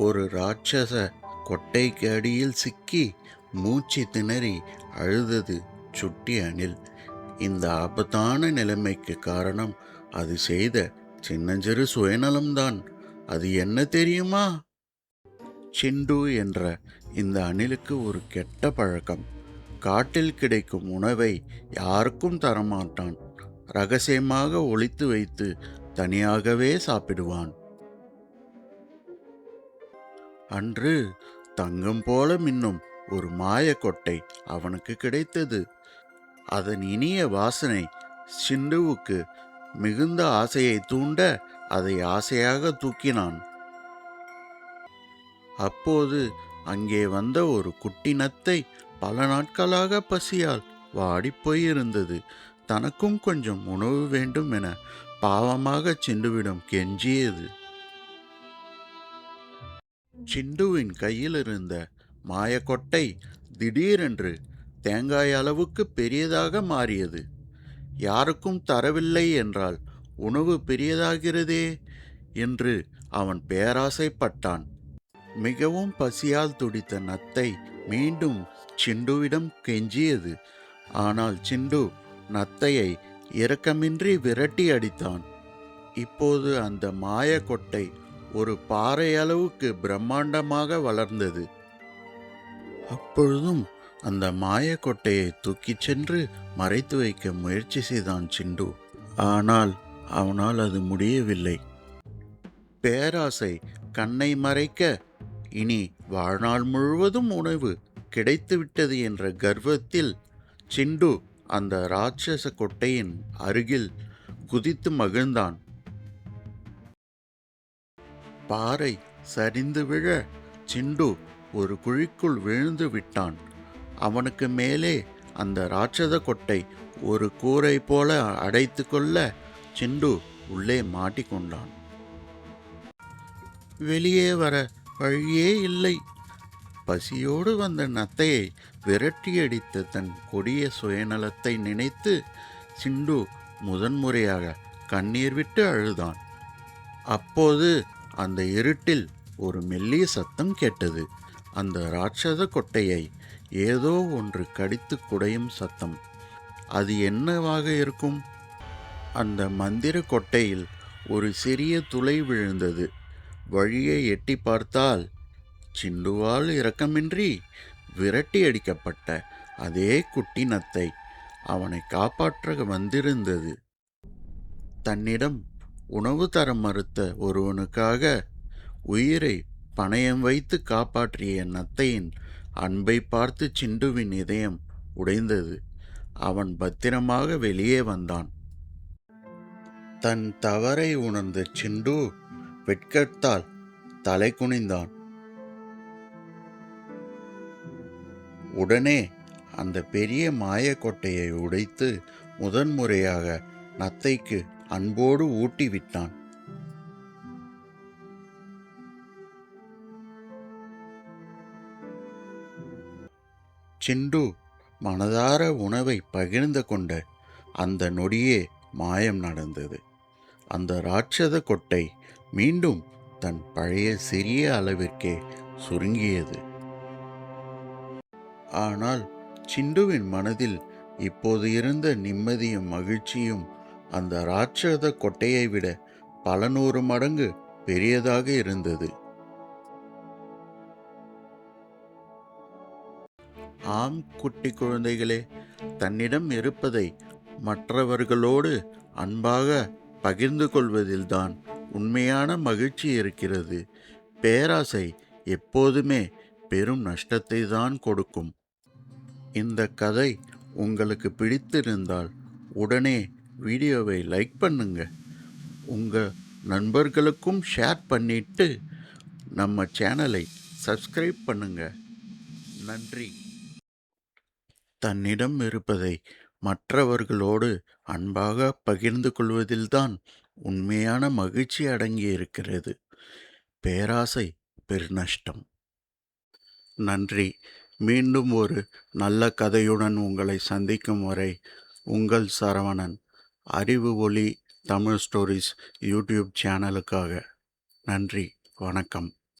ஒரு ராட்சச கொட்டைக்கு அடியில் சிக்கி மூச்சு திணறி அழுதது சுட்டி அணில். இந்த ஆபத்தான நிலைமைக்கு காரணம் அது செய்த சின்னஞ்சிறு சுயநலம்தான். அது என்ன தெரியுமா? சிண்டு என்ற இந்த அணிலுக்கு ஒரு கெட்ட பழக்கம். காட்டில் கிடைக்கும் உணவை யாருக்கும் தரமாட்டான். ரகசியமாக ஒளித்து வைத்து தனியாகவே சாப்பிடுவான். அன்று தங்கம் போல மின்னும் ஒரு மாயக்கொட்டை அவனுக்கு கிடைத்தது. அதன் இனிய வாசனை சிண்டுவுக்கு மிகுந்த ஆசையை தூண்ட அதை ஆசையாக தூக்கினான். அப்போது அங்கே வந்த ஒரு குட்டி நத்தை பல நாட்களாக பசியால் வாடிப்போயிருந்தது. தனக்கும் கொஞ்சம் உணவு வேண்டும் என பாவமாக சிண்டுவிடம் கெஞ்சியது. சிண்டுவின் கையில் இருந்த மாயக்கொட்டை திடீரென்று தேங்காய் அளவுக்கு பெரியதாக மாறியது. யாருக்கும் தரவில்லை என்றால் உணவு பெரியதாகிறதே என்று அவன் பேராசைப்பட்டான். மிகவும் பசியால் துடித்த நத்தை மீண்டும் சிண்டுவிடம் கெஞ்சியது. ஆனால் சிண்டு நத்தையை இரக்கமின்றி விரட்டி அடித்தான். இப்போது அந்த மாயக்கொட்டை ஒரு பாறை அளவுக்கு பிரம்மாண்டமாக வளர்ந்தது. அப்பொழுதும் அந்த மாயக்கொட்டையை தூக்கிச் சென்று மறைத்து வைக்க முயற்சி செய்தான் சிண்டு. ஆனால் அவனால் அது முடியவில்லை. பேராசை கண்ணை மறைக்க இனி வாழ்நாள் முழுவதும் உணவு கிடைத்துவிட்டது என்ற கர்வத்தில் சிண்டு அந்த ராட்சச கொட்டையின் அருகில் குதித்து மகிழ்ந்தான். பாறை சரிந்து விழ சிண்டு ஒரு குழிக்குள் விழுந்து விட்டான். அவனுக்கு மேலே அந்த ராட்சத கொட்டை ஒரு கூரை போல அடைத்து கொள்ள சிண்டு உள்ளே மாட்டிக்கொண்டான். வெளியே வர வழியே இல்லை. பசியோடு வந்த நத்தையை விரட்டியடித்த தன் கொடிய சுயநலத்தை நினைத்து சிண்டு முதன்முறையாக கண்ணீர் விட்டு அழுதான். அப்போது அந்த இருட்டில் ஒரு மெல்லிய சத்தம் கேட்டது. அந்த ராட்சத கொட்டையை ஏதோ ஒன்று கடித்து குடையும் சத்தம். அது என்னவாக இருக்கும்? அந்த மந்திர கொட்டையில் ஒரு சிறிய துளை விழுந்தது. வழியை எட்டி பார்த்தால் சிண்டுவால் இரக்கமின்றி விரட்டி அடிக்கப்பட்ட அதே குட்டி நத்தை அவனை காப்பாற்ற வந்திருந்தது. தன்னிடம் உணவு தர மறுத்த ஒருவனுக்காக உயிரை பணயம் வைத்து காப்பாற்றிய நத்தையின் அன்பை பார்த்து சிண்டுவின் இதயம் உடைந்தது. அவன் பத்திரமாக வெளியே வந்தான். தன் தவறை உணர்ந்த சிண்டு வெட்கத்தால் தலை குனிந்தான். உடனே அந்த பெரிய மாயக்கொட்டையை உடைத்து முதன்முறையாக நத்தைக்கு அன்போடு ஊட்டிவிட்டான். சிண்டு மனதார உணவை பகிர்ந்து கொண்ட அந்த நொடியே மாயம் நடந்தது. அந்த ராட்சத கொட்டை மீண்டும் தன் பழைய சிறிய அளவிற்கே சுருங்கியது. ஆனால் சிண்டுவின் மனதில் இப்போது இருந்த நிம்மதியும் மகிழ்ச்சியும் அந்த ராட்சத கொட்டையை விட பல 100 மடங்கு பெரியதாக இருந்தது. ஆம் குட்டி குழந்தைகளே, தன்னிடம் இருப்பதை மற்றவர்களோடு அன்பாக பகிர்ந்து கொள்வதில்தான் உண்மையான மகிழ்ச்சி இருக்கிறது. பேராசை எப்போதுமே பெரும் நஷ்டத்தை தான் கொடுக்கும். இந்த கதை உங்களுக்கு பிடித்திருந்தால் உடனே வீடியோவை லைக் பண்ணுங்க. உங்கள் நண்பர்களுக்கும் ஷேர் பண்ணிட்டு நம்ம சேனலை சப்ஸ்கிரைப் பண்ணுங்க. நன்றி. தன்னிடம் இருப்பதை மற்றவர்களோடு அன்பாக பகிர்ந்து கொள்வதில்தான் உண்மையான மகிழ்ச்சி அடங்கியிருக்கிறது. பேராசை பெருநஷ்டம். நன்றி. மீண்டும் ஒரு நல்ல கதையுடன் உங்களை சந்திக்கும் வரை உங்கள் சரவணன். அறிவு ஒளி தமிழ் ஸ்டோரிஸ் யூடியூப் சேனலுக்காக. நன்றி. வணக்கம்.